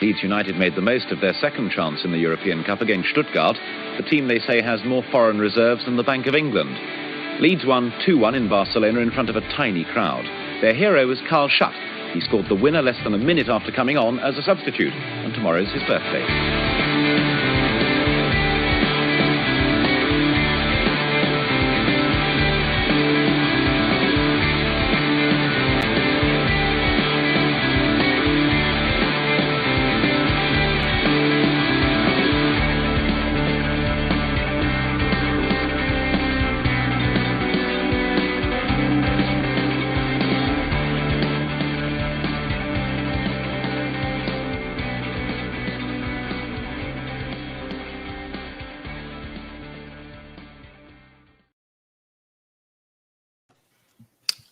Leeds United made the most of their second chance in the European Cup against Stuttgart, the team they say has more foreign reserves than the Bank of England. Leeds won 2-1 in Barcelona in front of a tiny crowd. Their hero was Shutt. He scored the winner less than a minute after coming on as a substitute, and tomorrow's his birthday.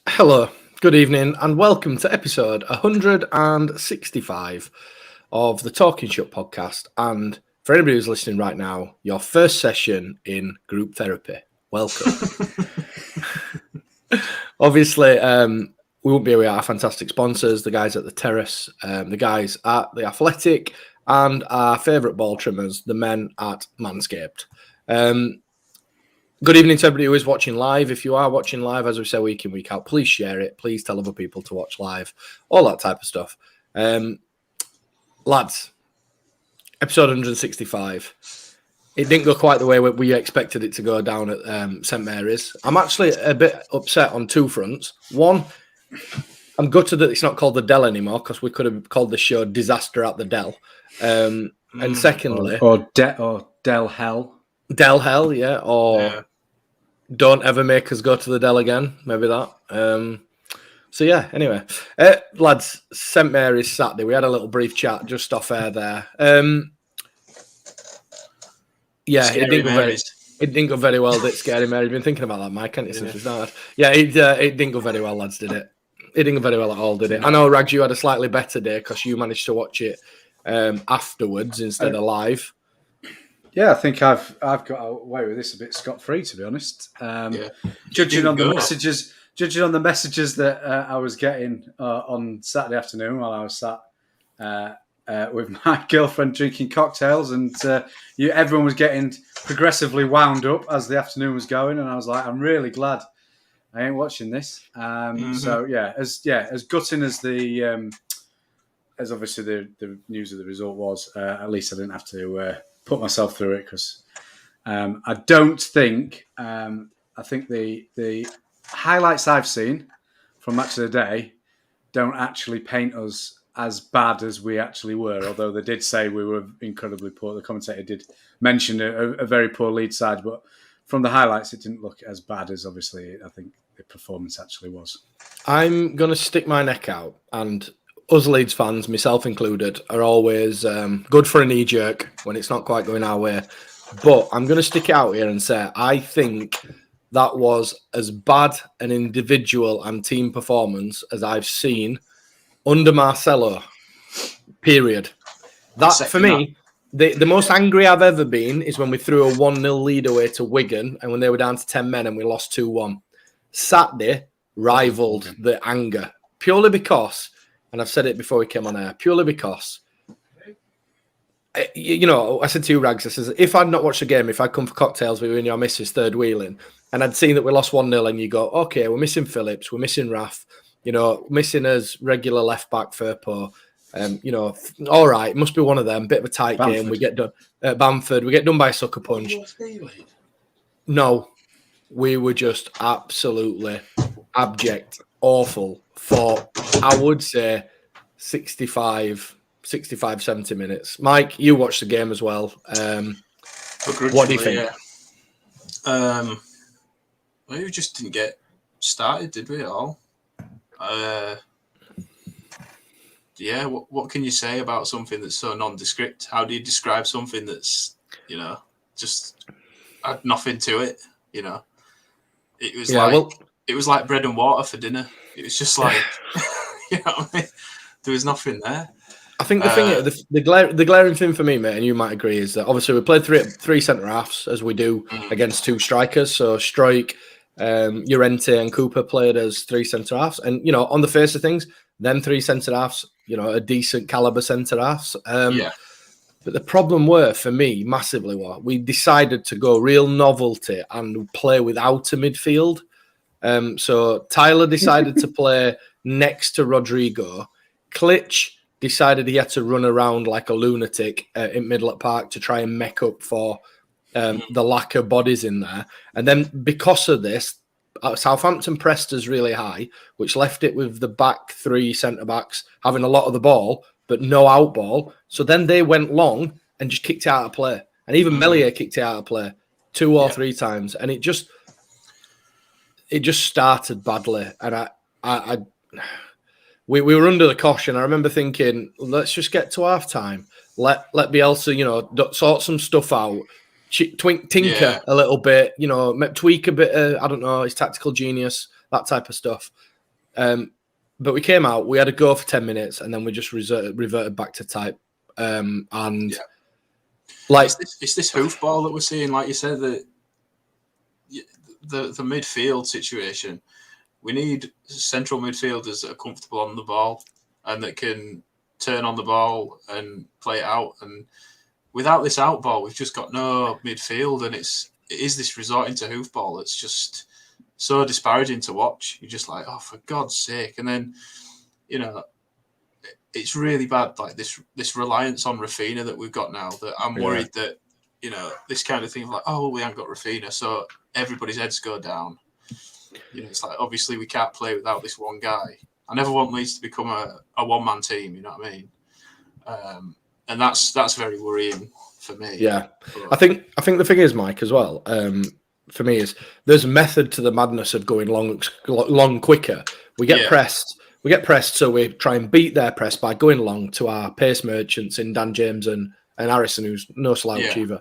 Hello, good evening, and welcome to episode 165 of the Talking Shutt podcast. And for anybody who's listening right now, your first session in group therapy. Welcome. Obviously, we won't be away with our fantastic sponsors, the guys at the Terrace, the guys at the Athletic, and our favourite ball trimmers, the men at Manscaped. Good evening to everybody who is watching live. If you are watching live, as we say week in, week out, please share it. Please tell other people to watch live. All that type of stuff. Lads, episode 165. It didn't go quite the way we expected it to go down at St Mary's. I'm actually a bit upset on two fronts. One, I'm gutted that it's not called the Dell anymore, because we could have called the show Disaster at the Dell. And secondly... Or Dell Hell. Dell Hell, yeah. Or Don't Ever Make Us Go to the Dell Again. Maybe that. So, yeah, anyway. Lads, St Mary's Saturday. We had a little brief chat just off air there. It didn't go very well, did Scary Mary? You've been thinking about that, Mike, haven't you, since we started? Yeah, it didn't go very well, lads, did it? It didn't go very well at all, did it? I know, Rags, you had a slightly better day because you managed to watch it afterwards instead of live. Yeah, I think I've got away with this a bit scot-free, to be honest. Judging on the messages that I was getting on Saturday afternoon while I was sat with my girlfriend drinking cocktails, and everyone was getting progressively wound up as the afternoon was going, and I was like, I'm really glad I ain't watching this. So as gutting as the as obviously the news of the result was, at least I didn't have to put myself through it, because I don't think I think the highlights I've seen from Match of the Day don't actually paint us as bad as we actually were, although they did say we were incredibly poor. The commentator did mention a very poor Leeds side, but from the highlights it didn't look as bad as obviously I think the performance actually was. I'm going to stick my neck out, and us Leeds fans, myself included, are always good for a knee jerk when it's not quite going our way. But I'm going to stick it out here and say I think that was as bad an individual and team performance as I've seen under Marcelo, period. That, for me, the most angry I've ever been is when we threw a 1-0 lead away to Wigan and when they were down to 10 men and we lost 2-1. Saturday rivaled the anger, purely because... And I've said it before we came on air, purely because, I said to you, Rags, I says, if I'd not watched the game, if I'd come for cocktails with you and your missus third wheeling, and I'd seen that we lost 1-0 and you go, okay, we're missing Phillips, we're missing Raf, missing as regular left back Firpo, all right, it must be one of them, bit of a tight game, we get done, Bamford, we get done by a sucker punch. No, we were just absolutely abject, awful for, I would say, 65, 70 minutes. Mike, you watched the game as well. What do you think? Well, we just didn't get started, did we, at all? What can you say about something that's so nondescript? How do you describe something that's, just had nothing to it, It was it was like bread and water for dinner. It was just like, what I mean? There was nothing there. I think the glaring thing for me, mate, and you might agree, is that obviously we played three centre halves as we do against two strikers. So Struijk, Llorente, and Cooper played as three centre halves, and on the face of things, them 3 centre-halves, a decent calibre centre-halves. Yeah. But the problem were, for me, massively, we decided to go real novelty and play without a midfield. So Tyler decided to play next to Rodrigo. Klitsch decided he had to run around like a lunatic in Midlet Park to try and make up for the lack of bodies in there. And then because of this, Southampton pressed us really high, which left it with the back 3 centre-backs having a lot of the ball, but no out ball. So then they went long and just kicked it out of play. And even Meslier kicked it out of play 2 or 3 times. And it just started badly. And we were under the cosh. And I remember thinking, let's just get to half time. Let Bielsa, sort some stuff out. Tinker a little bit, tweak a bit of, I don't know, his tactical genius, that type of stuff. But we came out, we had a go for 10 minutes, and then we just reverted back to type. It's this hoofball that we're seeing, like you said, the midfield situation. We need central midfielders that are comfortable on the ball and that can turn on the ball and play it out. And without this out ball, we've just got no midfield, and it is this resorting to hoofball that's just so disparaging to watch. You're just like, oh, for God's sake. And then, it's really bad, like this reliance on Rafinha that we've got now, that I'm worried that, this kind of thing of like, oh, well, we haven't got Rafinha, so everybody's heads go down. It's like, obviously we can't play without this one guy. I never want Leeds to become a one-man team, you know what I mean? And that's very worrying for me. Yeah, but I think the thing is, Mike, as well, for me, is there's a method to the madness of going long quicker. We get pressed, so we try and beat their press by going long to our pace merchants in Dan James and Harrison, who's no slouch either.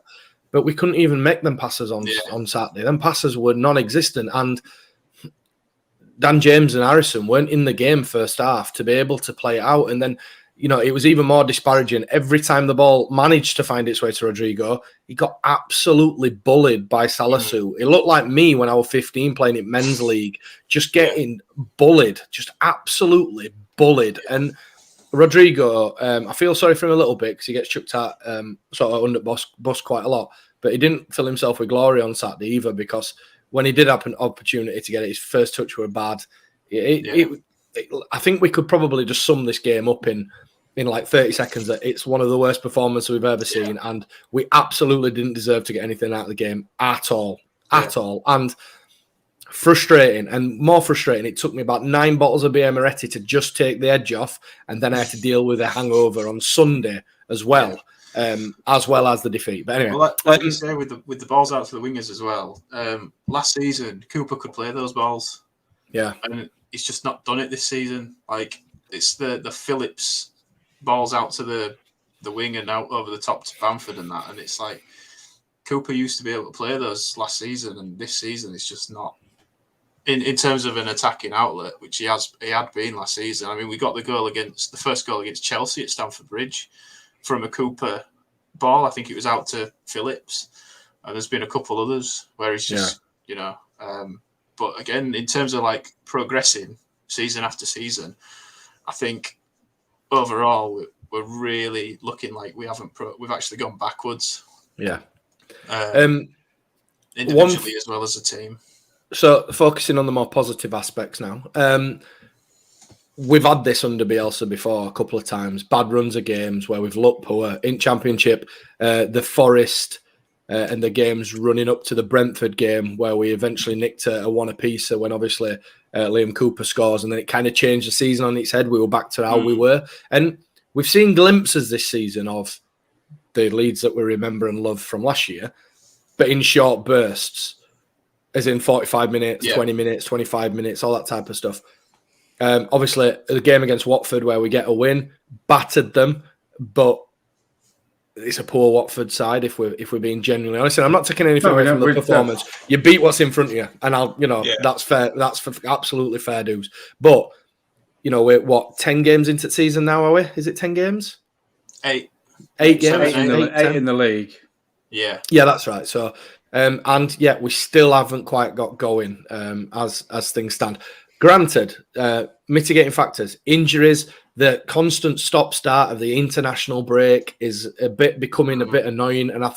But we couldn't even make them passes on Saturday. Them passes were non-existent, and Dan James and Harrison weren't in the game first half to be able to play it out. And then, it was even more disparaging. Every time the ball managed to find its way to Rodrigo, he got absolutely bullied by Salisu. It looked like me when I was 15 playing in men's league, just getting bullied, just absolutely bullied. And Rodrigo, I feel sorry for him a little bit because he gets chucked out sort of under bus quite a lot. But he didn't fill himself with glory on Saturday either, because when he did have an opportunity to get it, his first touch were bad. I think we could probably just sum this game up in like 30 seconds that it's one of the worst performances we've ever seen, and we absolutely didn't deserve to get anything out of the game at all. And frustrating, and more frustrating, it took me about 9 bottles of beer Moretti to just take the edge off, and then I had to deal with a hangover on Sunday as well as the defeat. But anyway, like you say, with the balls out to the wingers as well. Last season, Cooper could play those balls. Yeah, and he's just not done it this season. Like, it's the Phillips balls out to the wing and out over the top to Bamford and that. And it's like, Cooper used to be able to play those last season, and this season it's just not. In terms of an attacking outlet, which he had been last season. I mean, we got the first goal against Chelsea at Stamford Bridge from a Cooper ball. I think it was out to Phillips. And there's been a couple others where he's just, but again, in terms of like progressing season after season, I think overall we're really looking like we've actually gone backwards. Yeah. Individually as well as a team. So focusing on the more positive aspects now. We've had this under Bielsa before a couple of times. Bad runs of games where we've looked poor. In Championship, the Forest and the games running up to the Brentford game where we eventually nicked a one apiece when obviously Liam Cooper scores, and then it kind of changed the season on its head. We were back to how we were. And we've seen glimpses this season of the Leeds that we remember and love from last year, but in short bursts, as in 45 minutes, 20 minutes, 25 minutes, all that type of stuff. Obviously, the game against Watford where we get a win, battered them, but it's a poor Watford side if we're being genuinely honest. And I'm not taking anything away from the performance. You beat what's in front of you, and that's fair. That's absolutely fair dues. But we're what, 10 games into the season now? Are we? Is it 10 games? 8 games. 8 in the league. Yeah, that's right. So, we still haven't quite got going as things stand. Granted, mitigating factors, injuries, the constant stop-start of the international break is becoming a bit annoying, and I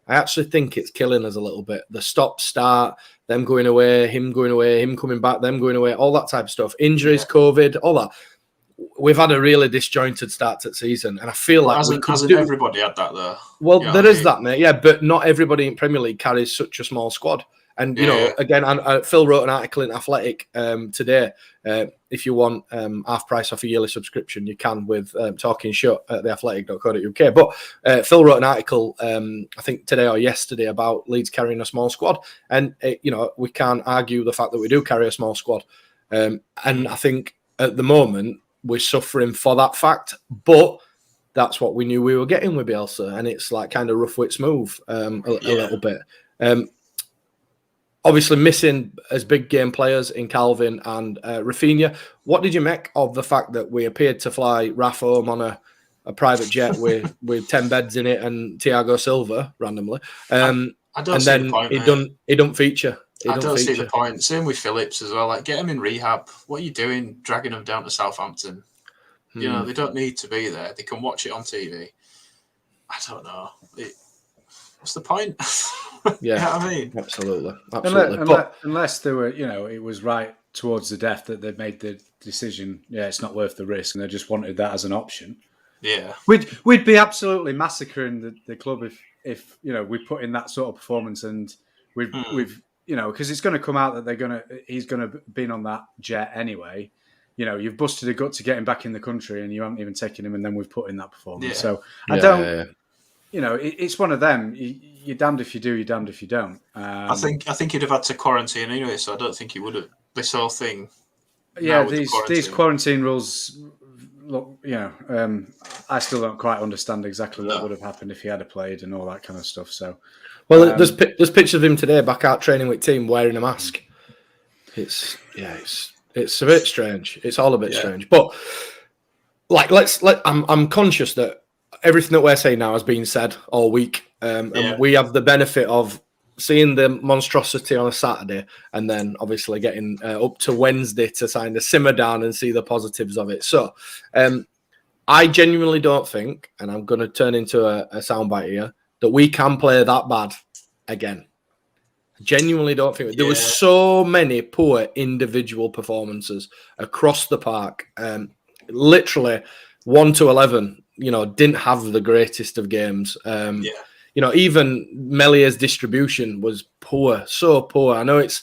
actually think it's killing us a little bit. The stop-start, them going away, him coming back, them going away, all that type of stuff. Injuries, COVID, all that. We've had a really disjointed start to the season, and I feel like hasn't everybody had that though? Well, there is that, mate. Yeah, but not everybody in Premier League carries such a small squad. And again, Phil wrote an article in Athletic today. If you want half price off a yearly subscription, you can with Talking Shutt at theathletic.co.uk. But Phil wrote an article, I think today or yesterday, about Leeds carrying a small squad, and we can't argue the fact that we do carry a small squad. And I think at the moment we're suffering for that fact, but that's what we knew we were getting with Bielsa, and it's like kind of rough with smooth a little bit. Obviously missing as big game players in Calvin and Rafinha. What did you make of the fact that we appeared to fly Raf home on a private jet with 10 beds in it and Thiago Silva randomly? I don't see the point, he don't feature. I don't see the point. Same with Phillips as well. Like, get him in rehab. What are you doing dragging them down to Southampton? They don't need to be there. They can watch it on TV. I don't know. What's the point? Yeah, you know what I mean? Absolutely. Unless they were, it was right towards the death that they made the decision. Yeah, it's not worth the risk, and they just wanted that as an option. Yeah, we'd be absolutely massacring the club if we put in that sort of performance, and we've because it's going to come out that he's going to be on that jet anyway. You've busted a gut to get him back in the country, and you haven't even taken him, and then we've put in that performance. Yeah. So I don't. Yeah. It's one of them. You're damned if you do, you're damned if you don't. I think he'd have had to quarantine anyway, so I don't think he would have. This whole thing. Yeah, these quarantine rules. Look, I still don't quite understand exactly what would have happened if he had played and all that kind of stuff. So, well, there's pictures of him today back out training with team wearing a mask. It's a bit strange. It's all a bit strange, but I'm conscious that everything that we're saying now has been said all week, and we have the benefit of seeing the monstrosity on a Saturday, and then obviously getting up to Wednesday to kind of simmer down and see the positives of it. So, I genuinely don't think, and I'm going to turn into a soundbite here, that we can play that bad again. Genuinely don't think there were so many poor individual performances across the park. Literally 1 to 11, didn't have the greatest of games. Even Mellier's distribution was poor, so poor. I know it's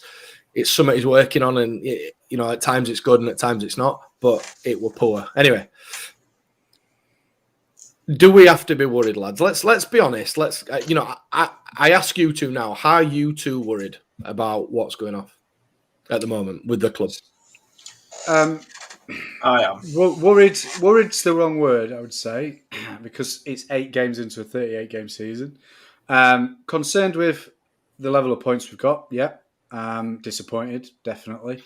something he's working on, and at times it's good and at times it's not, but it were poor. Anyway, do we have to be worried, lads? Let's be honest. I ask you two now. How are you two worried about what's going on at the moment with the club? I am. Worried's the wrong word, I would say, because it's 8 games into a 38-game season. Concerned with the level of points we've got, disappointed, definitely.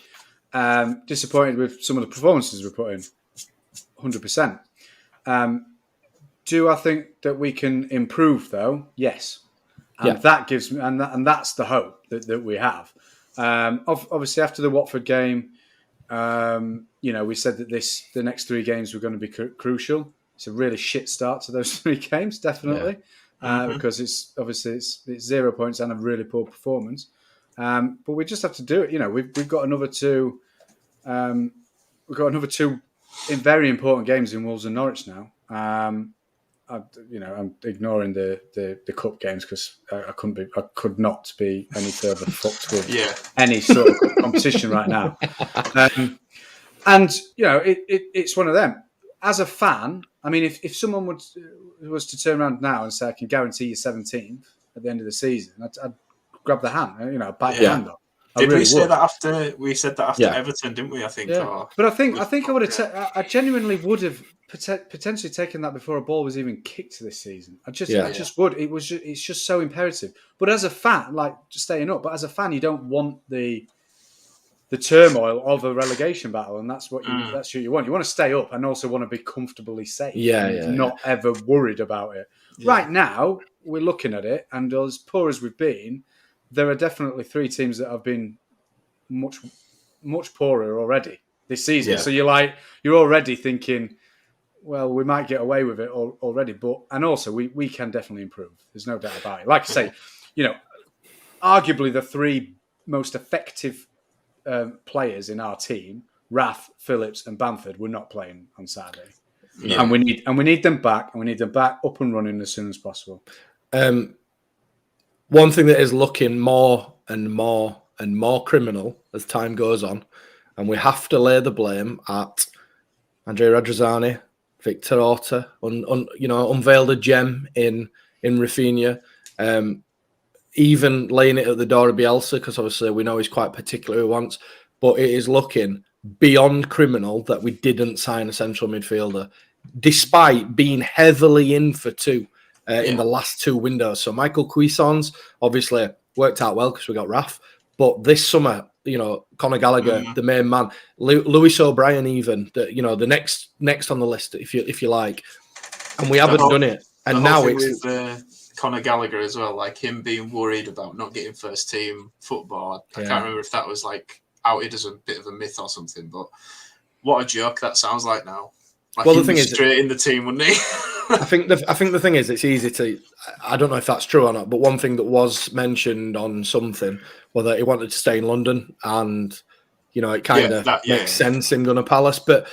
Disappointed with some of the performances we put in, 100%. Do I think that we can improve, though? Yes. And that gives me, and that's the hope that we have. Obviously, after the Watford game, we said that the next 3 games were going to be crucial. It's a really shit start to those 3 games, definitely, because it's 0 points and a really poor performance. But we just have to do it. We've got another 2. We've got another 2 very important games in Wolves and Norwich now. I'm ignoring the cup games because I could not be any further fucked with any sort of competition right now. It's one of them. As a fan, I mean, if someone was to turn around now and say, "I can guarantee you 17th at the end of the season," I'd grab the hand. I'd bite the hand off. Did we say that after? We said that after Everton, didn't we? I think. Yeah. But I think I would have. I genuinely would have potentially taken that before a ball was even kicked this season. I just would. It's just so imperative. But as a fan, just staying up. But as a fan, you don't want the turmoil of a relegation battle, and that's what you want. You want to stay up and also want to be comfortably safe. Not ever worried about it. Yeah. Right now, we're looking at it, and as poor as we've been, there are definitely 3 teams that have been much much poorer already this season. Yeah. So you're already thinking, well, we might get away with it already, and also we can definitely improve. There's no doubt about it. Like I say, arguably the three most effective players in our team, Rath, Phillips, and Bamford, were not playing on Saturday, and we need them back, and we need them back up and running as soon as possible. One thing that is looking more and more and more criminal as time goes on, and we have to lay the blame at Andrea Radrizzani, Victor Orta, unveiled a gem in Rafinha, even laying it at the door of Bielsa, because obviously we know he's quite particular who wants, but it is looking beyond criminal that we didn't sign a central midfielder, despite being heavily in for two in the last two windows. So Michael Cuisance obviously worked out well because we got Raf, but this summer, Conor Gallagher, the main man, Lewis O'Brien, even the next on the list, if you like, and we haven't done it. And now it's with Conor Gallagher as well, like him being worried about not getting first team football. I can't remember if that was like outed as a bit of a myth or something, but what a joke that sounds like now. Like, well, the thing is, straight in the team, wouldn't he? I think the thing is, it's easy to. I don't know if that's true or not, but one thing that was mentioned on something was that he wanted to stay in London, and it kind of makes sense in Gunnar Palace. But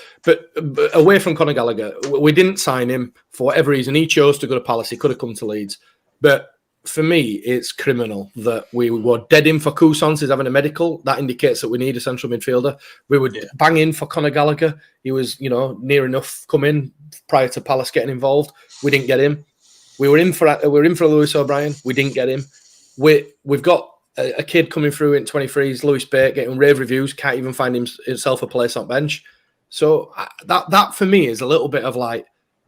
away from Conor Gallagher, we didn't sign him for whatever reason. He chose to go to Palace. He could have come to Leeds, but for me, it's criminal that we were dead in for Cuisance. He's having a medical. That indicates that we need a central midfielder. We were banging for Conor Gallagher. He was, near enough come in prior to Palace getting involved. We didn't get him. We were in for Lewis O'Brien. We didn't get him. We've got a kid coming through in 23s, Lewis Bate, getting rave reviews. Can't even find himself a place on bench. So that for me is a little bit of like,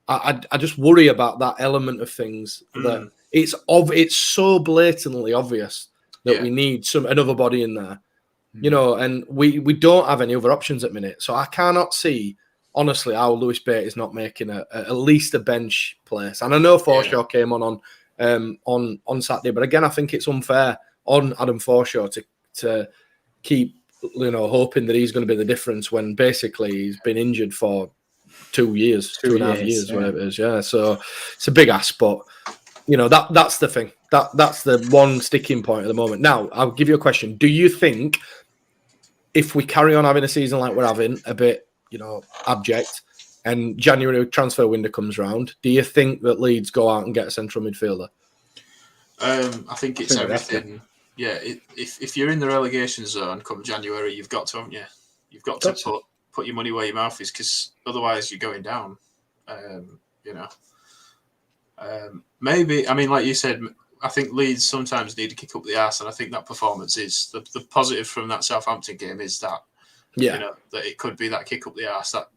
I just worry about that element of things that. It's so blatantly obvious that we need another body in there, and we don't have any other options at minute. So I cannot see, honestly, how Lewis Bate is not making at least a bench place. And I know Forshaw came on Saturday, but again, I think it's unfair on Adam Forshaw to keep hoping that he's going to be the difference when basically he's been injured for 2 years, 2.5 years, whatever it is. Yeah, so it's a big ask, but. That's the thing. That's the one sticking point at the moment. Now, I'll give you a question. Do you think if we carry on having a season like we're having, a bit, abject, and January transfer window comes around, do you think that Leeds go out and get a central midfielder? I think it's everything. Yeah, if you're in the relegation zone come January, you've got to, haven't you? You've got to put your money where your mouth is, because otherwise you're going down. Maybe, I mean, like you said, I think Leeds sometimes need to kick up the arse, and I think that performance is the positive from that Southampton game is that that it could be that kick up the arse that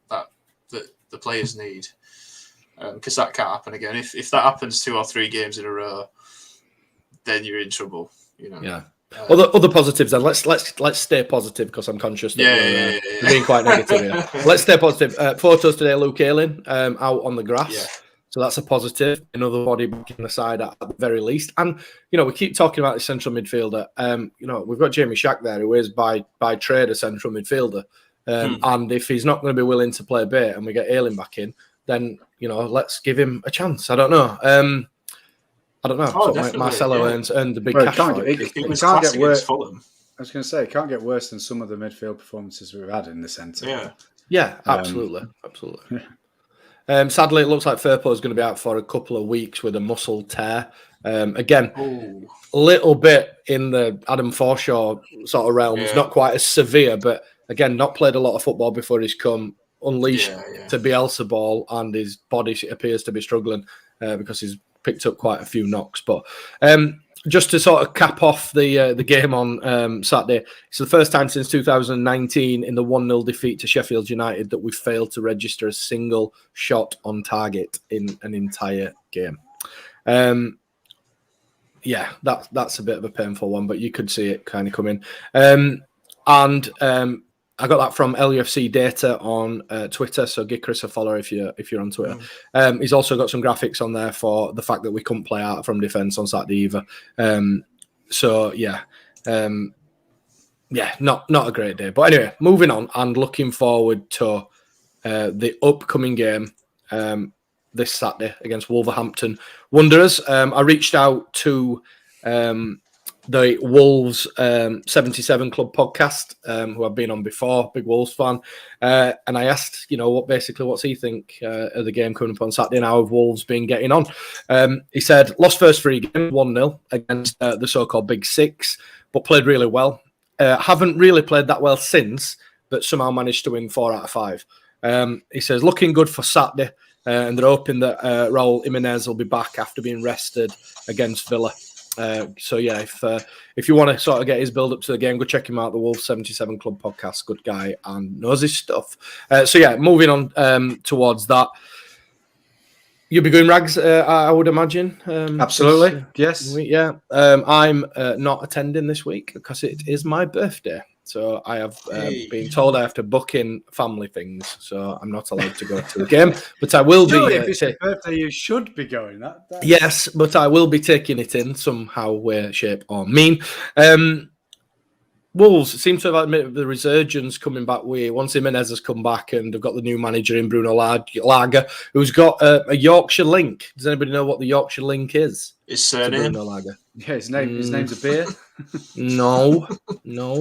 the players need, because that can't happen again. If that happens 2 or 3 games in a row, then you're in trouble. Yeah. Other positives then. Let's stay positive, because I'm conscious that we're being quite negative here. Let's stay positive. Photos today, Luke Ayling out on the grass. Yeah. So that's a positive. Another body back in the side at the very least. And, we keep talking about the central midfielder. We've got Jamie Shack there, who is by trade a central midfielder. And if he's not going to be willing to play Bate and we get Ayling back in, then, let's give him a chance. I don't know. Oh, Marcelo earned the big cash. It can't get worse. I was going to say, it can't get worse than some of the midfield performances we've had in the centre. Yeah, absolutely. Absolutely. Sadly, it looks like Firpo is going to be out for a couple of weeks with a muscle tear. Again, a little bit in the Adam Forshaw sort of realms, not quite as severe, but again, not played a lot of football before he's come unleashed to Bielsa ball, and his body appears to be struggling because he's picked up quite a few knocks. But just to sort of cap off the game on Saturday, it's the first time since 2019 in the 1-0 defeat to Sheffield United that we failed to register a single shot on target in an entire game. That's a bit of a painful one, but you could see it kind of coming. I got that from LUFC Data on Twitter, so give Chris a follow if you're on Twitter. He's also got some graphics on there for the fact that we couldn't play out from defence on Saturday either. Yeah, not a great day. But anyway, moving on and looking forward to the upcoming game this Saturday against Wolverhampton Wanderers. I reached out to the Wolves 77 Club podcast, who I've been on before, big Wolves fan, and I asked, what's he think of the game coming up on Saturday and how have Wolves been getting on? He said, lost first 3 games, 1-0 against the so-called Big Six, but played really well. Haven't really played that well since, but somehow managed to win 4 out of 5. He says, looking good for Saturday, and they're hoping that Raul Jimenez will be back after being rested against Villa. So yeah, if you want to sort of get his build up to the game, go check him out. The Wolves 77 Club podcast, good guy and knows his stuff. So yeah, moving on towards that. You'll be going Rags, I would imagine. Absolutely, yes. Yeah, I'm not attending this week because it is my birthday. So I have been told I have to book in family things, so I'm not allowed to go to the game. But I will Surely be. If it's your birthday, you should be going. Yes, but I will be taking it in somehow, way, shape, or mean. Wolves seem to have admitted the resurgence coming back. Once Jimenez has come back and they've got the new manager in Bruno Lager, who's got a Yorkshire link. Does anybody know what the Yorkshire link is? His surname? Bruno Lager. Yeah, his name's a beer. No.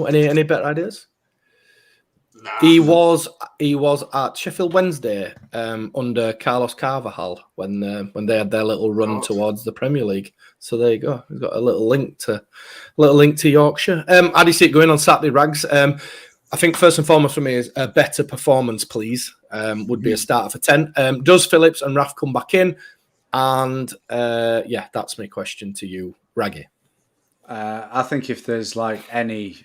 Any better ideas? Nah. He was at Sheffield Wednesday under Carlos Carvajal when they had their little run towards the Premier League. So there you go. We've got a little link to Yorkshire. How do you see it going on Saturday, Rags? I think first and foremost for me is a better performance, please. Would be a starter for 10. Does Phillips and Raf come back in? And that's my question to you, Raggy. I think if there's like any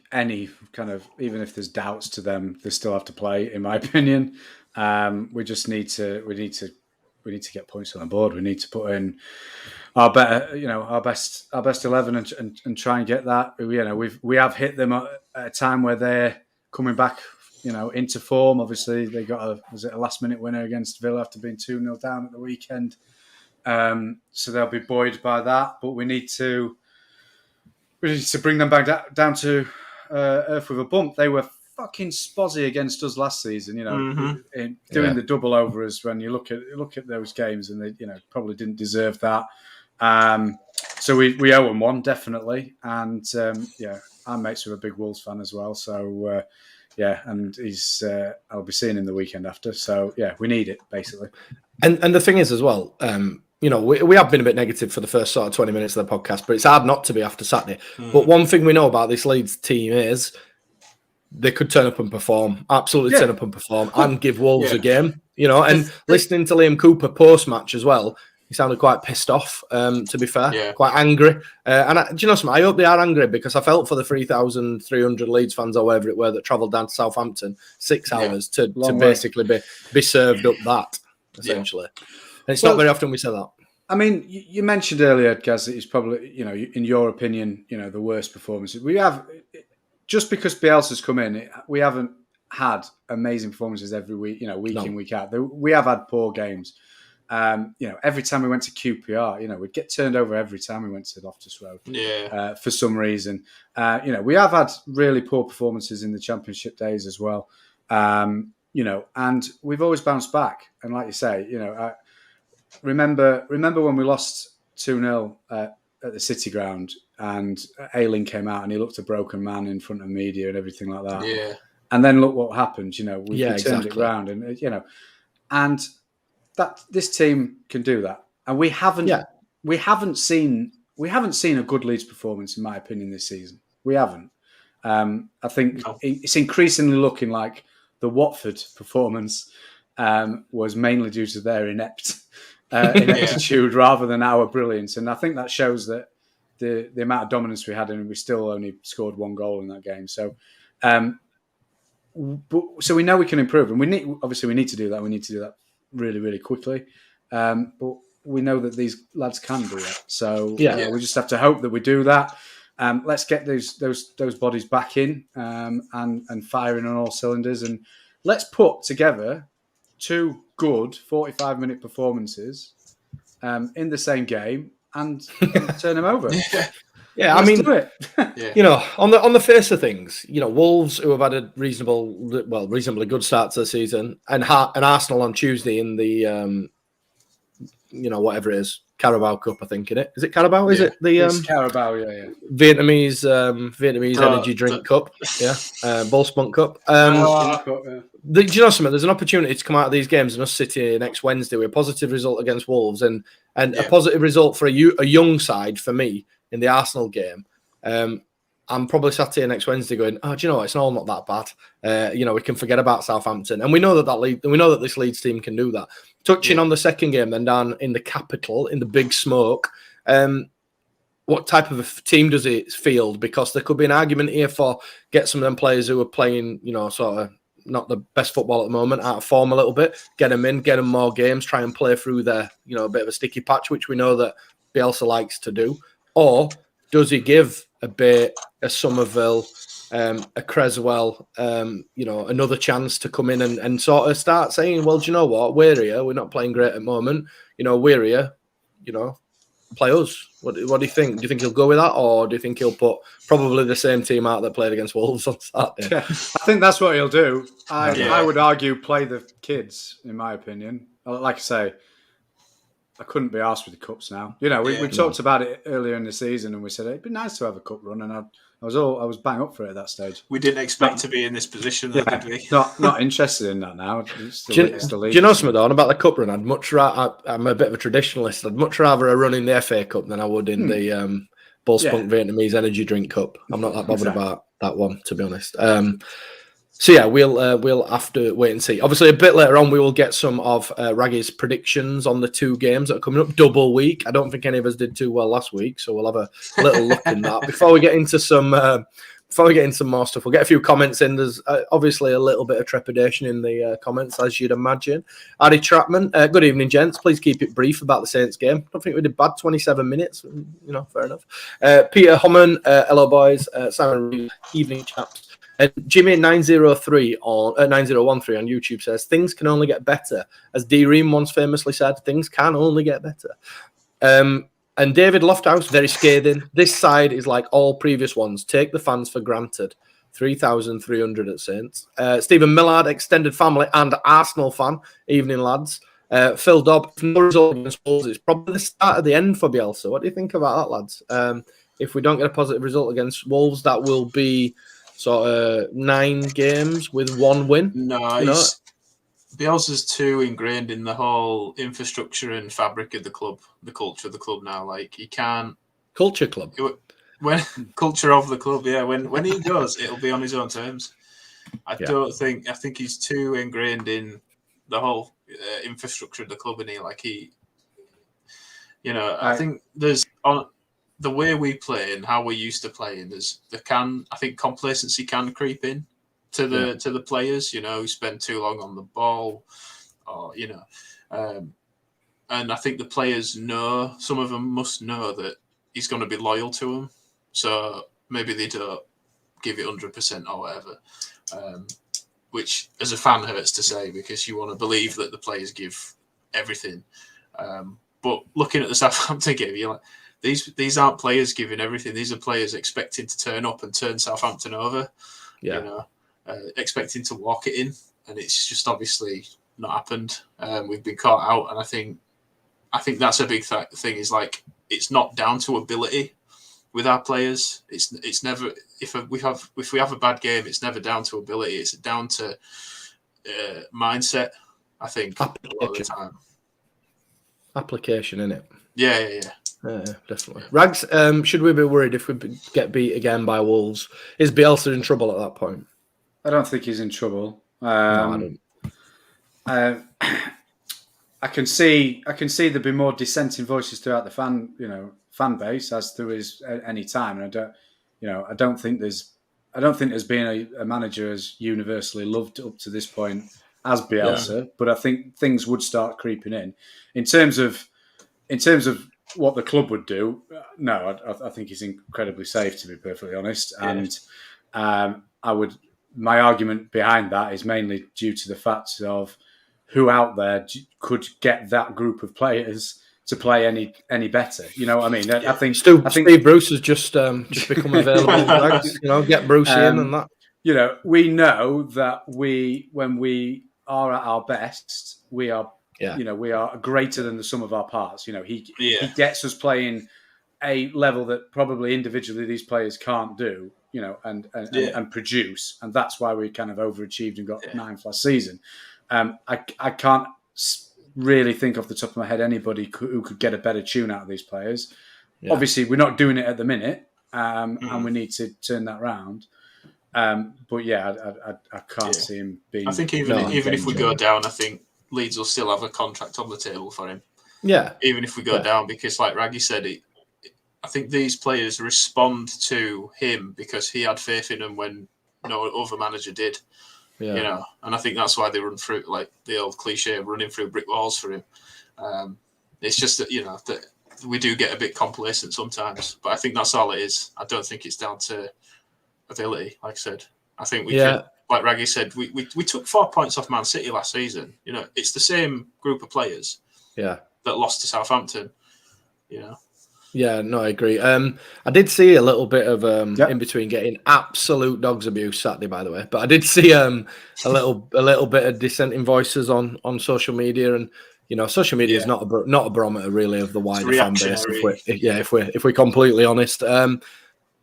kind of, even if there's doubts to them, they still have to play. In my opinion, we just need to get points on the board. We need to put in our best 11 and try and get that. We have hit them at a time where they're coming back, into form. Obviously, they got a last minute winner against Villa after being 2-0 down at the weekend. So they'll be buoyed by that, but we need to bring them back down to earth with a bump. They were fucking spozzy against us last season, doing the double overs. When you look at those games, and they probably didn't deserve that. So we owe them one, definitely. And I'm mates with a big Wolves fan as well. So and he's I'll be seeing him the weekend after. So yeah, we need it basically. And the thing is as well. We have been a bit negative for the first sort of 20 minutes of the podcast, but it's hard not to be after Saturday. But one thing we know about this Leeds team is they could turn up and perform, turn up and perform, and give Wolves a game. And listening to Liam Cooper post-match as well, he sounded quite pissed off, to be fair, quite angry. Do you know something? I hope they are angry because I felt for the 3,300 Leeds fans or whatever it were that travelled down to Southampton 6 hours to basically be served up that, essentially. And it's not very often we say that. I mean, you mentioned earlier, Gaz, that it's probably, in your opinion, the worst performances. We have, just because Bielsa's come in, we haven't had amazing performances every week, week in, week out. We have had poor games. Every time we went to QPR, we'd get turned over every time we went to Loftus Road. For some reason. We have had really poor performances in the Championship days as well. And we've always bounced back. And like you say, remember when we lost 2-0 at the City Ground and Ayling came out and he looked a broken man in front of media and everything like that. Yeah. And then look what happened. We turned it round, and and that this team can do that. And we haven't seen a good Leeds performance, in my opinion, this season. We haven't. I think it's increasingly looking like the Watford performance was mainly due to their ineptitude rather than our brilliance. And I think that shows that the amount of dominance we had, and we still only scored 1 goal in that game. So, so we know we can improve, and we need to do that. We need to do that really, really quickly. But we know that these lads can do that. So we just have to hope that we do that. Let's get those bodies back in and firing on all cylinders, and let's put together 2 good 45-minute performances in the same game and turn them over. Yeah, Let's I mean, do it. You know, on the face of things, you know, Wolves, who have had a reasonably good start to the season, and Arsenal on Tuesday in the you know, whatever it is, Carabao Cup, I think, in it. Is it Carabao? Is it the it's Carabao? Yeah. Vietnamese energy drink cup? Yeah, Bull Spunk Cup. Do you know something? There's an opportunity to come out of these games and us sit here next Wednesday with a positive result against Wolves and a positive result for a young side for me in the Arsenal game. I'm probably sat here next Wednesday going, oh, do you know what? It's all not that bad. You know, we can forget about Southampton, and we know that this Leeds team can do that. Touching on the second game, then down in the capital, in the big smoke. What type of a team does it field? Because there could be an argument here for get some of them players who are playing, you know, sort of not the best football at the moment, out of form a little bit, get them in, get them more games, try and play through their, you know, a bit of a sticky patch, which we know that Bielsa likes to do. Or does he give a bit, a Somerville, a Creswell, you know, another chance to come in and sort of start saying, well, do you know what? We're here. We're not playing great at the moment. You know, we're here. You know, play us. What do you think? Do you think he'll go with that, or do you think he'll put probably the same team out that played against Wolves on Saturday? Yeah, I think that's what he'll do. I would argue play the kids, in my opinion. Like I say, I couldn't be arsed with the cups now. You know, we talked about it earlier in the season, and we said it'd be nice to have a cup run, and I was bang up for it at that stage. We didn't expect to be in this position, though, did we? Not interested in that now. Do you know something, Dawn, about the cup run? I'd much rather. I'm a bit of a traditionalist. I'd much rather a run in the FA Cup than I would in the Bull Spunk Vietnamese Energy Drink Cup. I'm not that bothered about that one, to be honest. So yeah, we'll have to wait and see. Obviously, a bit later on, we will get some of Raggy's predictions on the two games that are coming up. Double week. I don't think any of us did too well last week, so we'll have a little look in that. Before we get into some more stuff, we'll get a few comments in. There's obviously a little bit of trepidation in the comments, as you'd imagine. Addy Trapman, good evening, gents. Please keep it brief about the Saints game. I don't think we did bad. 27 minutes. You know, fair enough. Peter Humman, hello boys. Simon Reed, evening chaps. Jimmy 903 on 9013 on YouTube says things can only get better. As D. Ream once famously said, things can only get better. And David Lofthouse, very scathing. This side is like all previous ones. Take the fans for granted. 3,300 at Saints. Stephen Millard, extended family and Arsenal fan. Evening, lads. Phil Dobb, no result against Wolves. It's probably the start of the end for Bielsa. What do you think about that, lads? If we don't get a positive result against Wolves, that will be sort of 9 games with 1 win. No, Bielsa's too ingrained in the whole infrastructure and fabric of the club, the culture of the club now. Like, he can't... Culture club? Culture of the club, yeah. When he goes, it'll be on his own terms. I think he's too ingrained in the whole infrastructure of the club, and I think there's... the way we play and how we're used to playing, I think complacency can creep in to the players, you know, who spend too long on the ball, or and I think the players know, some of them must know that he's going to be loyal to them, so maybe they don't give it 100% or whatever, which as a fan hurts to say, because you want to believe that the players give everything, but looking at the Southampton game, you're like, These aren't players giving everything. These are players expecting to turn up and turn Southampton over. Yeah. You know, expecting to walk it in, and it's just obviously not happened. We've been caught out, and I think that's a big thing. Is like, it's not down to ability with our players. It's never, if we have a bad game, it's never down to ability. It's down to mindset, I think, a lot of the time. Application, innit? Yeah. Definitely. Rags, should we be worried if we get beat again by Wolves? Is Bielsa in trouble at that point? I don't think he's in trouble. No, I don't. I can see there be more dissenting voices throughout the fan base, as there is at any time, and I don't think there's been a manager as universally loved up to this point as Bielsa, but I think things would start creeping in terms of what the club would do. No, I think he's incredibly safe, to be perfectly honest, and my argument behind that is mainly due to the fact of who out there could get that group of players to play any better. You know what I mean? I think Steve Bruce has just become available. Get Bruce in and that. We know that when we are at our best, we are we are greater than the sum of our parts. He gets us playing a level that probably individually these players can't do, and produce, and that's why we kind of overachieved and got ninth last season. I can't really think off the top of my head anybody who could get a better tune out of these players. Yeah. Obviously, we're not doing it at the minute, and we need to turn that round. But I can't see him being. I think even if we go down, I think Leeds will still have a contract on the table for him. Yeah. Even if we go down, because like Raggy said, I think these players respond to him because he had faith in them when no other manager did. Yeah. And I think that's why they run through, like the old cliche, running through brick walls for him. It's just that that we do get a bit complacent sometimes, but I think that's all it is. I don't think it's down to ability. Like I said, I think we can. Like Raggy said, we took 4 points off Man City last season. It's the same group of players. Yeah. That lost to Southampton. Yeah, no, I agree. I did see a little bit of in between getting absolute dogs abuse Saturday, by the way. But I did see a little bit of dissenting voices on social media, and social media is not a barometer really of the wider fan base. If we're completely honest.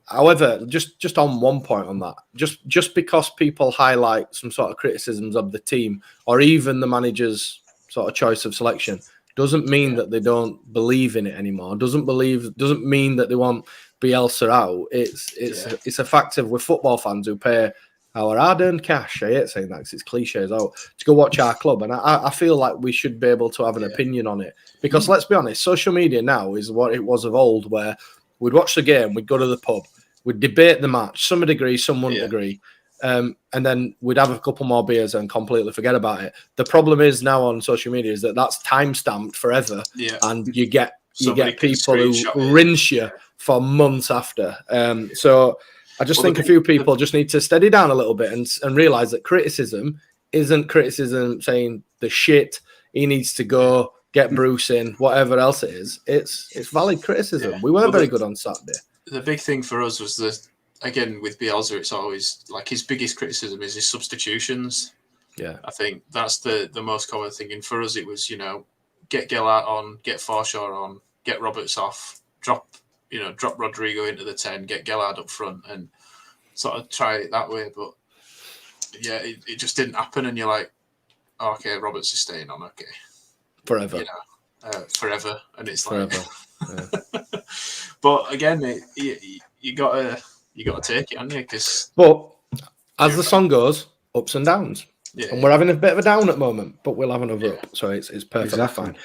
However, just on one point on that, just because people highlight some sort of criticisms of the team or even the manager's sort of choice of selection, doesn't mean that they don't believe in it anymore. Doesn't mean that they want Bielsa out. It's a fact of we're football fans who pay our hard-earned cash. I hate saying that because it's cliches out to go watch our club, and I feel like we should be able to have an opinion on it because let's be honest, social media now is what it was of old, where we'd watch the game, we'd go to the pub, we'd debate the match. Some would agree, some wouldn't agree. And then we'd have a couple more beers and completely forget about it. The problem is now on social media is that's time-stamped forever. Yeah. And you get people who rinse you for months after. So I just think a few people just need to steady down a little bit and realise that criticism isn't criticism saying the shit, he needs to go, get Bruce in, whatever else it is. It's valid criticism. Yeah. We weren't very good on Saturday. The big thing for us was again, with Bielsa, it's always like his biggest criticism is his substitutions. Yeah. I think that's the most common thing. And for us, it was, get Gellart on, get Forshaw on, get Roberts off, drop Rodrigo into the 10, get Gellard up front and sort of try it that way. But yeah, it just didn't happen. And you're like, oh, okay, Roberts is staying on, okay. Forever. Forever. And it's forever. Like, but again, you gotta take it, haven't you? But as the song goes, ups and downs. Yeah. And we're having a bit of a down at the moment, but we'll have another up. So it's perfectly fine.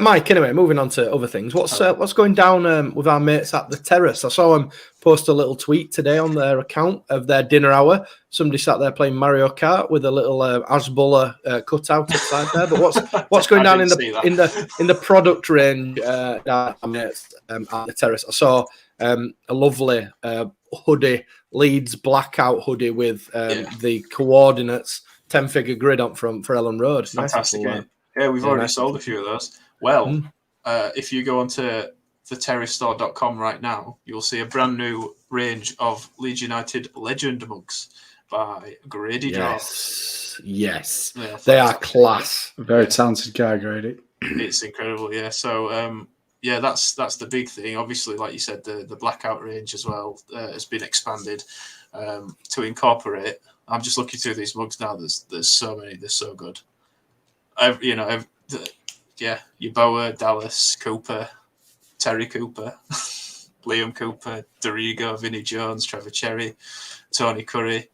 Mike, anyway, moving on to other things. What's going down with our mates at the Terrace? I saw them post a little tweet today on their account of their dinner hour. Somebody sat there playing Mario Kart with a little Asbulla cutout outside there. But what's going down in the product range at the Terrace? I saw a lovely hoodie, Leeds blackout hoodie with the coordinates. 10-figure grid up front for Ellen Road. Fantastic. Nice. We've already sold a few of those. Well, if you go onto theterracestore.com right now, you'll see a brand new range of Leeds United Legend mugs by Grady Draws. Yes. They are class. Very talented guy, Grady. It's incredible, yeah. So, that's the big thing. Obviously, like you said, the blackout range as well has been expanded to incorporate. I'm just looking through these mugs now. There's so many. They're so good. Yeboah, Dallas, Cooper, Terry Cooper, Liam Cooper, Dorigo, Vinnie Jones, Trevor Cherry, Tony Curry.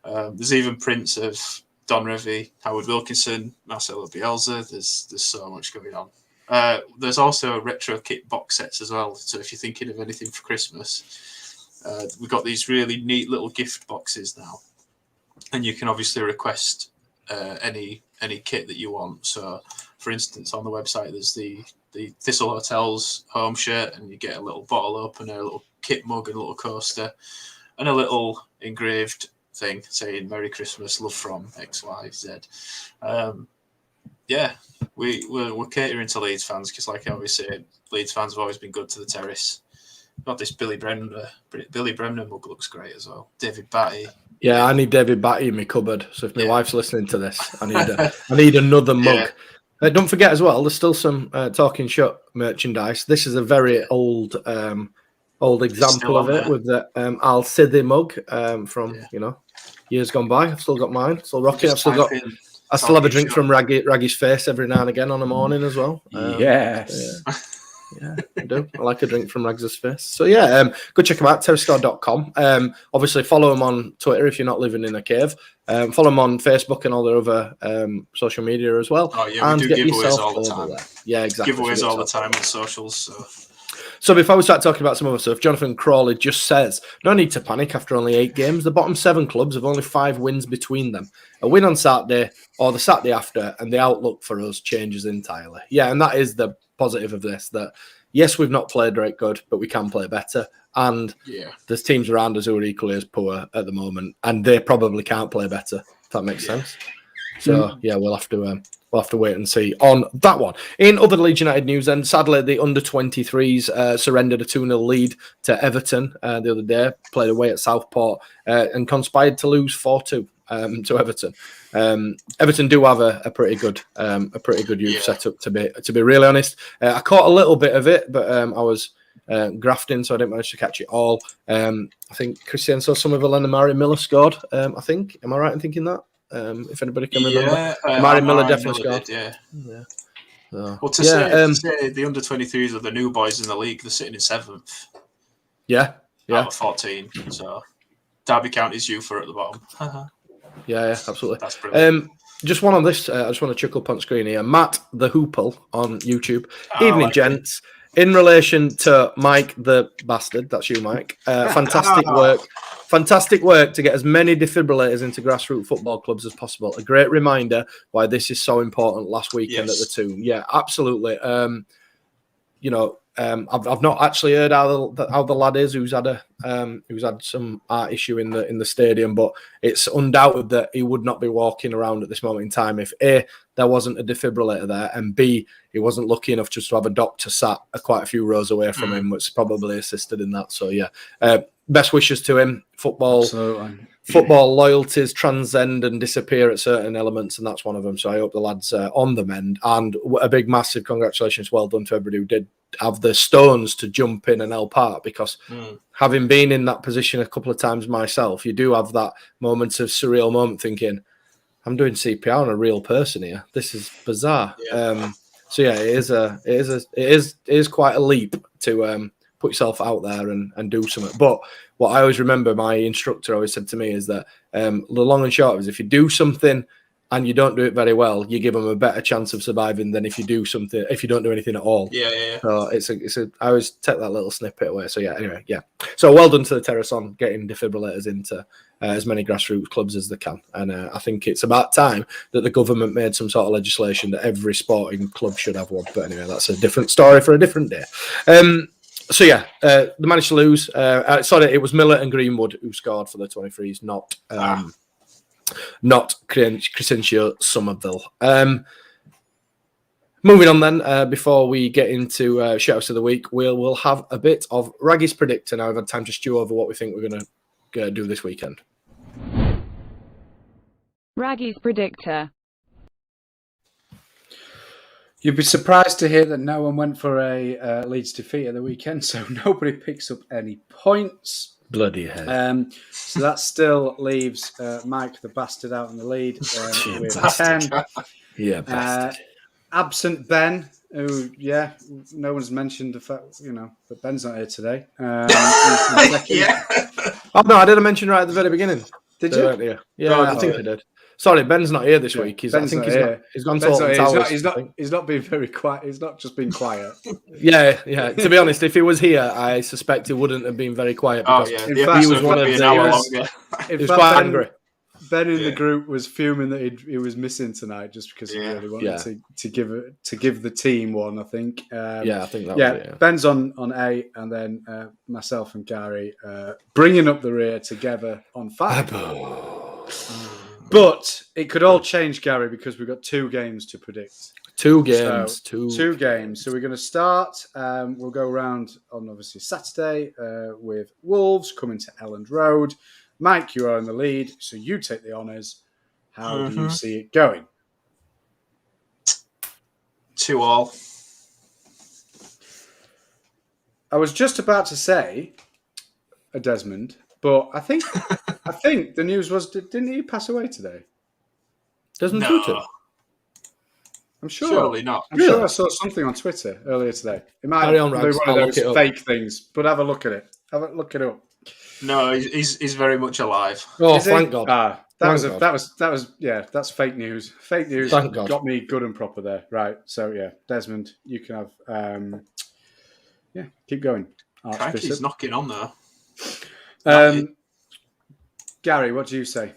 There's even prints of Don Revie, Howard Wilkinson, Marcelo Bielsa. There's so much going on. There's also retro kit box sets as well. So if you're thinking of anything for Christmas, we've got these really neat little gift boxes now. And you can obviously request any kit that you want. So, for instance, on the website, there's the Thistle Hotels home shirt, and you get a little bottle opener, a little kit mug, and a little coaster, and a little engraved thing saying "Merry Christmas, love from XYZ." Yeah, we're catering to Leeds fans because, like I always say, Leeds fans have always been good to the terrace. Got this Billy Bremner mug looks great as well. David Batty. Yeah, I need David Batty in my cupboard. So if my wife's listening to this, I need another mug. Don't forget as well, there's still some Talking Shutt merchandise. This is a very old example of it with the Al Sidhi mug from years gone by. I've still got mine. Still rocking. I still have a drink from Raggy's face every now and again on a morning as well. Yes. Yeah, I do. I like a drink from Rags' face. So go check them out, terrace.com. Obviously follow them on Twitter if you're not living in a cave. Follow them on Facebook and all their other social media as well. Oh yeah, we do giveaways all the time. Yeah, exactly. Giveaways all the time on socials. So before we start talking about some other stuff, Jonathan Crawley just says, no need to panic after only 8 games. The bottom 7 clubs have only 5 wins between them. A win on Saturday or the Saturday after, and the outlook for us changes entirely. Yeah, and that is the positive of this, that yes, we've not played very good, but we can play better. And there's teams around us who are equally as poor at the moment, and they probably can't play better, if that makes sense. So, we'll have to wait and see on that one. In other Leeds United news, then, sadly, the under-23s surrendered a 2-0 lead to Everton the other day, played away at Southport, and conspired to lose 4-2 to Everton. Everton do have a pretty good youth setup, to be really honest. I caught a little bit of it, but I was grafting, so I didn't manage to catch it all. I think Cristiano Somerville and Amari Miller scored. I think. Am I right in thinking that? If anybody can remember, Amari Miller definitely scored. Did, well, to say the under-23s are the new boys in the league, they're sitting in 7th. Yeah. Out of 14. So Derby County's you for at the bottom. Yeah, absolutely. That's brilliant. Just one on this. I just want to chuck up on screen here. Matt the Hoople on YouTube. Evening, gents. In relation to Mike the Bastard, that's you, Mike. Fantastic work. Fantastic work to get as many defibrillators into grassroots football clubs as possible. A great reminder why this is so important last weekend at the Tomb. Yeah, absolutely. I've not actually heard how the lad is who's had some art issue in the stadium, but it's undoubted that he would not be walking around at this moment in time if A, there wasn't a defibrillator there, and B, he wasn't lucky enough just to have a doctor sat quite a few rows away from him, which probably assisted in that. So best wishes to him. Football loyalties transcend and disappear at certain elements, and that's one of them. So I hope the lad's on the mend. And a big, massive congratulations, well done to everybody who did have the stones to jump in and help out, because having been in that position a couple of times myself, you do have that moment of surreal moment thinking, I'm doing CPR on a real person here. This is bizarre. It is quite a leap to put yourself out there and do something. But what I always remember my instructor always said to me is that the long and short is if you do something and you don't do it very well, you give them a better chance of surviving than if you do something, if you don't do anything at all. So I always take that little snippet away. So anyway. So well done to the Terrace on getting defibrillators into as many grassroots clubs as they can. And I think it's about time that the government made some sort of legislation that every sporting club should have one. But anyway, that's a different story for a different day. They managed to lose. It was Miller and Greenwood who scored for the 23s, not Crescencio Somerville. Moving on then, before we get into Shithouse of the Week, we'll have a bit of Raggy's Predictor now. I've had time to stew over what we think we're going to do this weekend. Raggy's Predictor. You'd be surprised to hear that no one went for a Leeds defeat at the weekend, so nobody picks up any points. Bloody hell. So that still leaves Mike the Bastard out in the lead with 10. Yeah, bastard. Absent Ben, who, no one's mentioned the fact, that Ben's not here today. Oh, no, I didn't mention right at the very beginning. Did you? Yeah, I think I did. Sorry, Ben's not here this week. He's gone to Alton Towers. He's not been very quiet. He's not just been quiet. Yeah. To be honest, if he was here, I suspect he wouldn't have been very quiet. Because in fact, he was one of the. He was quite angry. Ben in the group was fuming that he was missing tonight just because he really wanted to give the team one. I think. I think that. Was it, Ben's on 8, and then myself and Gary bringing up the rear together on 5. But it could all change, Gary, because we've got 2 games to predict. 2 games. So, 2 games. So we're going to start. We'll go around on, obviously, Saturday with Wolves coming to Elland Road. Mike, you are in the lead, so you take the honours. How do you see it going? 2-2. I was just about to say a Desmond, but I think the news was, didn't he pass away today? Desmond Tutu? I'm sure. Surely not. I'm sure I saw something on Twitter earlier today. It might be one of those fake things, but have a look at it. Look it up. No, he's very much alive. Oh, thank God. That's fake news. Fake news got me good and proper there. Right. So yeah, Desmond, you can have keep going. He's knocking on there. Gary, what do you say?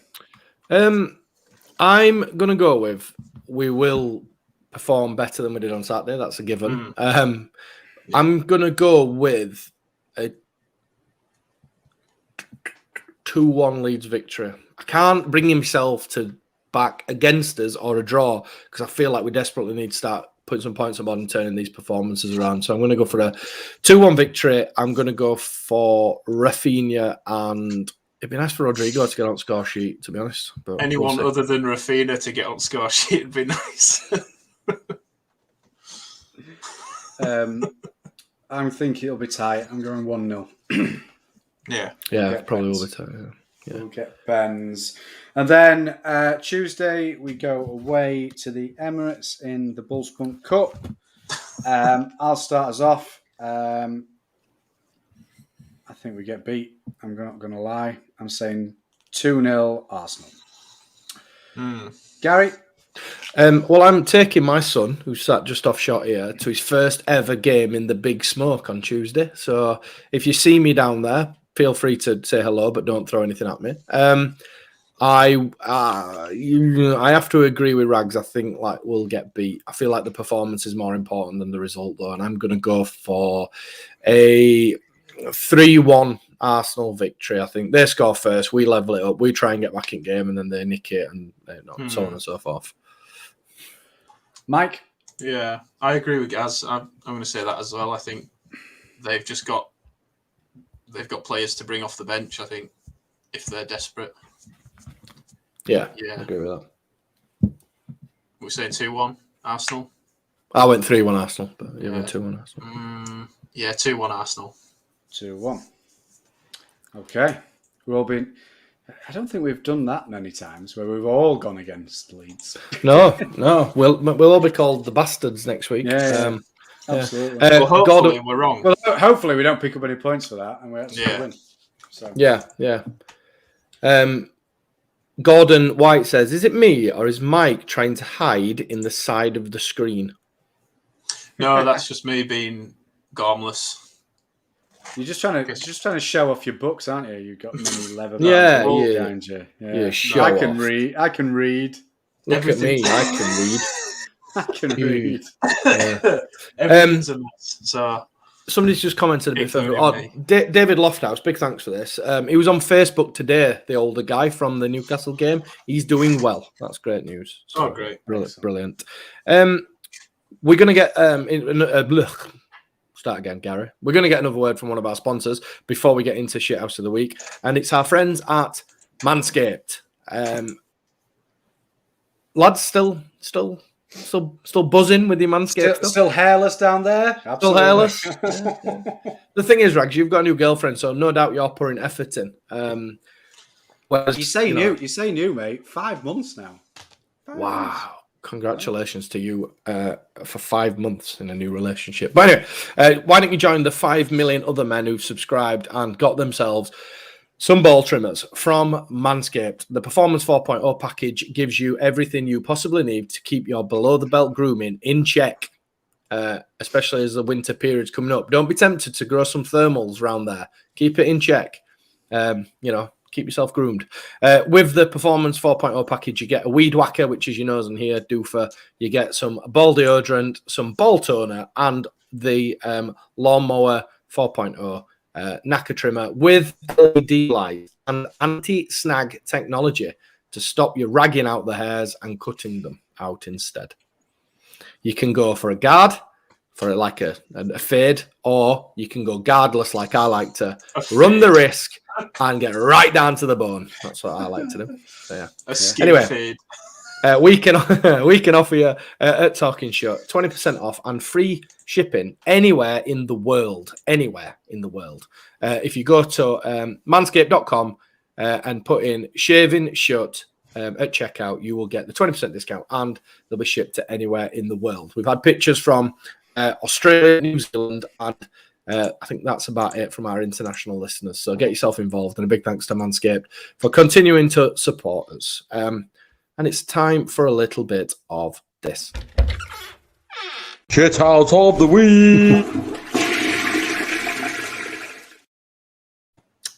I'm gonna go with we will perform better than we did on Saturday. That's a given. I'm gonna go with a 2-1 Leeds victory. I can't bring himself to back against us or a draw because I feel like we desperately need to start putting some points on board and turning these performances around. So I'm going to go for a 2-1 victory. I'm going to go for Rafinha, and it'd be nice for Rodrigo to get on score sheet, to be honest. But anyone other than Rafinha to get on score sheet would be nice. I'm thinking it'll be tight. I'm going 1-0. Yeah, probably will be tight. Yeah. We'll get Ben's. And then Tuesday, we go away to the Emirates in the Bullspunk Cup. I'll start us off. I think we get beat. I'm not going to lie. I'm saying 2-0 Arsenal. Gary? Well, I'm taking my son, who sat just off shot here, to his first ever game in the Big Smoke on Tuesday. So if you see me down there, feel free to say hello, but don't throw anything at me. I have to agree with Rags. I think we'll get beat. I feel like the performance is more important than the result, though, and I'm going to go for a 3-1 Arsenal victory. I think they score first, we level it up, we try and get back in game, and then they nick it, and so on and so forth. Mike? Yeah, I agree with Gaz. I'm going to say that as well. I think they've got players to bring off the bench, I think, if they're desperate. Yeah, I agree with that. We're saying 2-1 Arsenal. I went 3-1 Arsenal, but you went 2-1 Arsenal. 2-1 Arsenal. 2-1. Okay. I don't think we've done that many times where we've all gone against Leeds. No. We'll all be called the bastards next week. Yeah. Absolutely. Well, hopefully we're wrong. Well, hopefully we don't pick up any points for that, and we actually win. So. Yeah. Gordon White says, "Is it me or is Mike trying to hide in the side of the screen?" No, that's just me being gormless. You're just trying to show off your books, aren't you? You've got many leather behind you. Yeah, I can read. Look at me, I can read. I can read. Everything's a mess. So somebody's just commented a bit further. David Lofthouse, big thanks for this. He was on Facebook today, the older guy from the Newcastle game. He's doing well. That's great news. So, great. Brilliant. We're going to get... Start again, Gary. We're going to get another word from one of our sponsors before we get into Shithouse of the Week. And it's our friends at Manscaped. Lads, still buzzing with your Manscaped stuff? Still hairless down there? Absolutely. Still hairless? Yeah. The thing is, Rags, you've got a new girlfriend, so no doubt you're pouring effort in. You say new, mate. 5 months now. Wow. Congratulations to you for 5 months in a new relationship. But anyway, why don't you join the 5 million other men who've subscribed and got themselves some ball trimmers from Manscaped? The Performance 4.0 package gives you everything you possibly need to keep your below-the-belt grooming in check, especially as the winter period's coming up. Don't be tempted to grow some thermals around there. Keep it in check. Keep yourself groomed. With the Performance 4.0 package, you get a weed whacker, which is your nose and hair doofer. You get some ball deodorant, some ball toner, and the Lawnmower 4.0 knacker trimmer with LED lights and anti-snag technology. to stop you ragging out the hairs and cutting them out instead. You can go for a guard, for like a fade, or you can go guardless like I like to, run the risk and get right down to the bone. That's what I like to do. So, yeah. Anyway, fade. We can offer you at Talking Shutt 20% off and free shipping anywhere in the world. Anywhere in the world. If you go to manscaped.com and put in Shaving Shutt at checkout, you will get the 20% discount and they'll be shipped to anywhere in the world. We've had pictures from Australia, New Zealand, and I think that's about it from our international listeners. So get yourself involved, and a big thanks to Manscaped for continuing to support us. And it's time for a little bit of this. Shithouse of the week.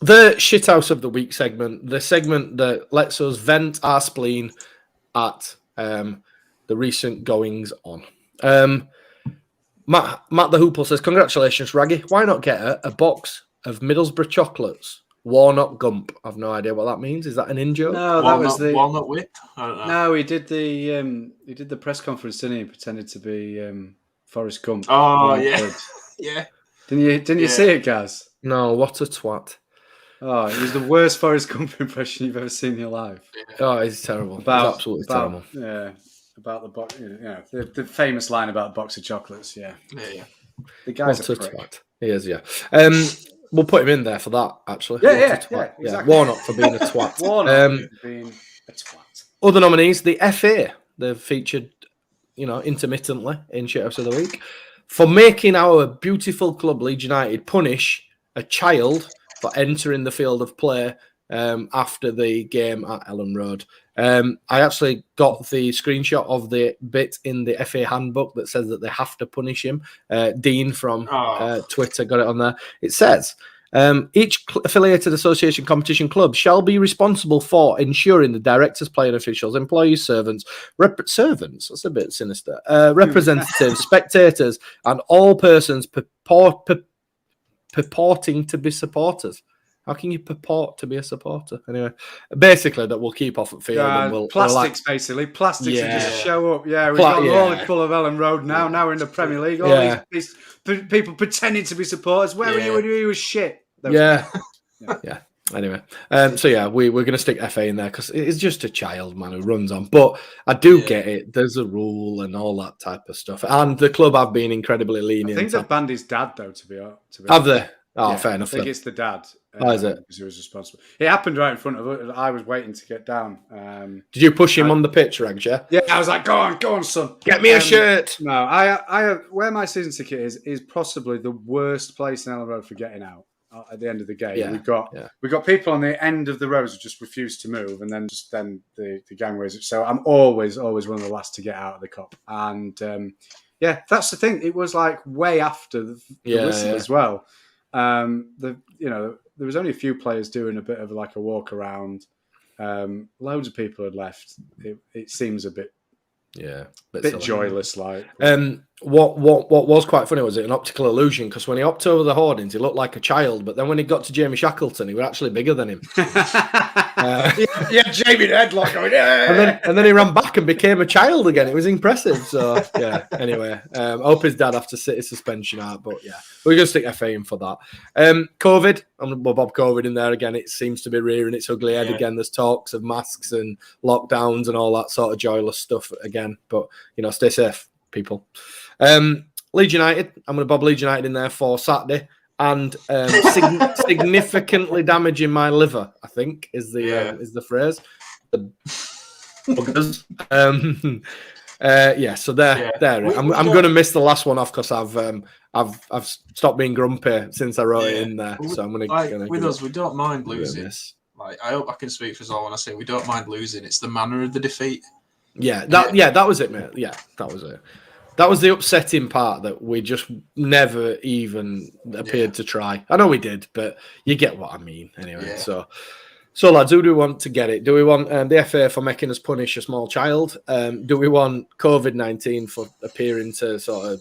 The Shithouse of the week segment, the segment that lets us vent our spleen at the recent goings on. Matt the Hoople says, congratulations, Raggy. Why not get a box of Middlesbrough chocolates? Warnock Gump. I've no idea what that means. Is that an in-joke? No, that was the Walnut Whip. I don't know. No, he did the press conference, didn't he? He pretended to be Forrest Gump. Oh yeah, yeah. Didn't you see it, Gaz? No, what a twat. Oh, it was the worst Forrest Gump impression you've ever seen in your life. Oh, it's terrible. It's absolutely terrible. Yeah, about the box. The famous line about a box of chocolates. Yeah. The guy's what a prick. twat. He is, yeah. We'll put him in there for that, actually. Yeah, exactly. Warnock for being a twat. Warnock for being a twat. Other nominees, the FA. They've featured, intermittently in Shithouse of the Week for making our beautiful club, Leeds United, punish a child for entering the field of play after the game at Ellen Road. I actually got the screenshot of the bit in the FA handbook that says that they have to punish him. Dean from Twitter got it on there. It says, each affiliated association competition club shall be responsible for ensuring the directors, playing officials, employees, servants, servants, that's a bit sinister, representatives, spectators, and all persons purporting to be supporters. How can you purport to be a supporter? Anyway, basically that we'll keep off at field. And plastics, basically. Plastics will just show up. Yeah, we've got all full of Ellen Road now. Now we're in the Premier League. All these people pretending to be supporters. Where were you when you were shit? Yeah. Anyway, we're going to stick FA in there because it's just a child, man, who runs on. But I do get it. There's a rule and all that type of stuff. And the club have been incredibly lenient. I think they've banned his dad, though, to be Have they? Oh, fair enough. I think it's the dad. Is it? Because he was responsible. It happened right in front of us. I was waiting to get down. Did you push him on the pitch, Rags? Yeah, I was like, go on, son. Get me a shirt. No, I where my season ticket is possibly the worst place in Ellen Road for getting out at the end of the game. Yeah. We've got people on the end of the rows who just refuse to move, and then the gangways. So I'm always one of the last to get out of the cop. And that's the thing. It was like way after the whistle as well. There was only a few players doing a bit of like a walk around. Loads of people had left. It seems a bit joyless. Like what was quite funny was it an optical illusion because when he hopped over the hoardings, he looked like a child, but then when he got to Jamie Shackleton, he was actually bigger than him. Jamie the headlock going, and then he ran back and became a child again. It was impressive. So anyway, I hope his dad have to sit his suspension out, but we're gonna stick FA in for that. COVID, I'm gonna Bob COVID in there again. It seems to be rearing its ugly head again. There's talks of masks and lockdowns and all that sort of joyless stuff again, but stay safe, people. Leeds United, I'm going to bob Leeds United in there for Saturday, and significantly damaging my liver, I think is the phrase. The buggers. So there. I'm going to miss the last one off because I've stopped being grumpy since I wrote it in there. So I'm going to with us. We don't mind losing. Like I hope I can speak for us all when I say we don't mind losing. It's the manner of the defeat. That was it, mate. Yeah, that was it. That was the upsetting part that we just never even appeared to try. I know we did, but you get what I mean anyway. Yeah. So lads, who do we want to get it? Do we want the FA for making us punish a small child? Do we want COVID-19 for appearing to sort of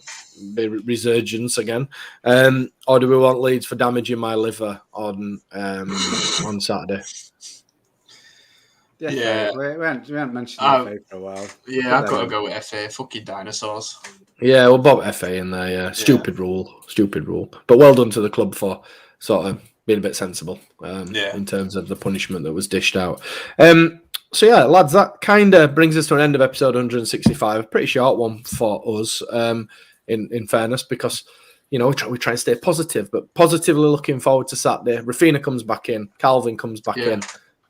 be resurgence again? Or do we want Leeds for damaging my liver on Saturday? Yeah. We haven't mentioned FA for a while. Yeah, I've got to go with FA. Fucking dinosaurs. Yeah, we'll bob FA in there. Yeah, stupid rule. But well done to the club for sort of being a bit sensible in terms of the punishment that was dished out. So yeah, lads, that kind of brings us to an end of episode 165. A pretty short one for us, in fairness, because we try and stay positive, but positively looking forward to Saturday. Rafina comes back in, Calvin comes back in,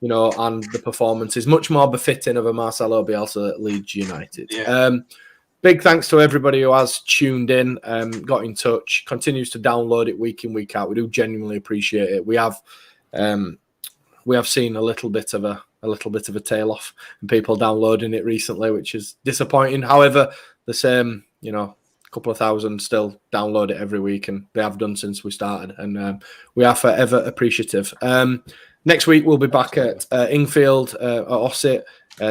and the performance is much more befitting of a Marcelo Bielsa at Leeds United. Yeah. Big thanks to everybody who has tuned in, got in touch, continues to download it week in, week out. We do genuinely appreciate it. We have seen a little bit of a tail off in people downloading it recently, which is disappointing. However, the same, a couple of thousand still download it every week, and they have done since we started, and we are forever appreciative. Next week we'll be back at Ingfield at Ossett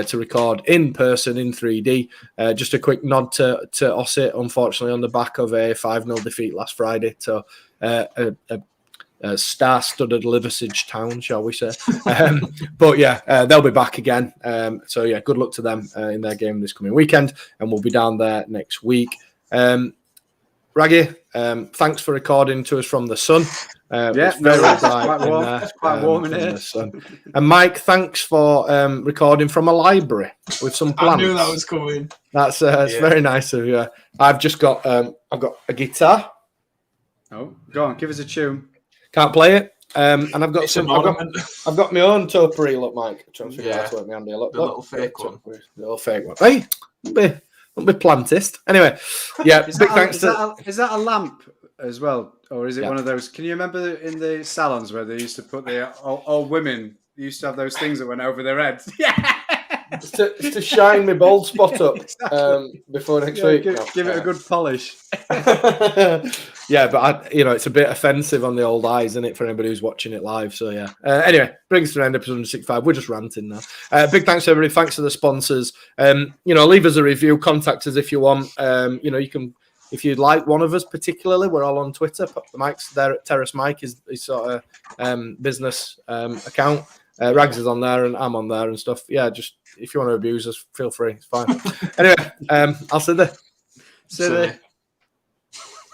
to record in person in 3D. Just a quick nod to Ossett, unfortunately, on the back of a 5-0 defeat last Friday to a star-studded Liversidge town, shall we say. But yeah, they'll be back again. So yeah, good luck to them in their game this coming weekend, and we'll be down there next week. Raggy, thanks for recording to us from the sun. It's very bright. It's quite warm in here. And Mike, thanks for recording from a library with some plants. I knew that was coming. That's very nice of you. I've just got I've got a guitar. Oh, go on, give us a tune. Can't play it. And I've got I've got my own topiary. Look, Mike, I'm trying to figure out how to work my handy. Look, the little fake one. The little fake one. Hey, don't be plantist. Anyway, yeah. Is that a lamp as well, or is it one of those? Can you remember in the salons where they used to put the old women used to have those things that went over their heads? Yeah. It's to shine my bald spot up before next week. Give it a good polish. Yeah, but it's a bit offensive on the old eyes, isn't it, for anybody who's watching it live? So yeah. Anyway, brings us to an end of episode 165. We're just ranting now. Big thanks to everybody. Thanks to the sponsors. Leave us a review. Contact us if you want. You can. If you'd like one of us particularly, we're all on Twitter. Mike's there at Terrace Mike, is sort of business account. Rags is on there and I'm on there and stuff. Yeah, just if you want to abuse us, feel free. It's fine. Anyway, I'll sit there.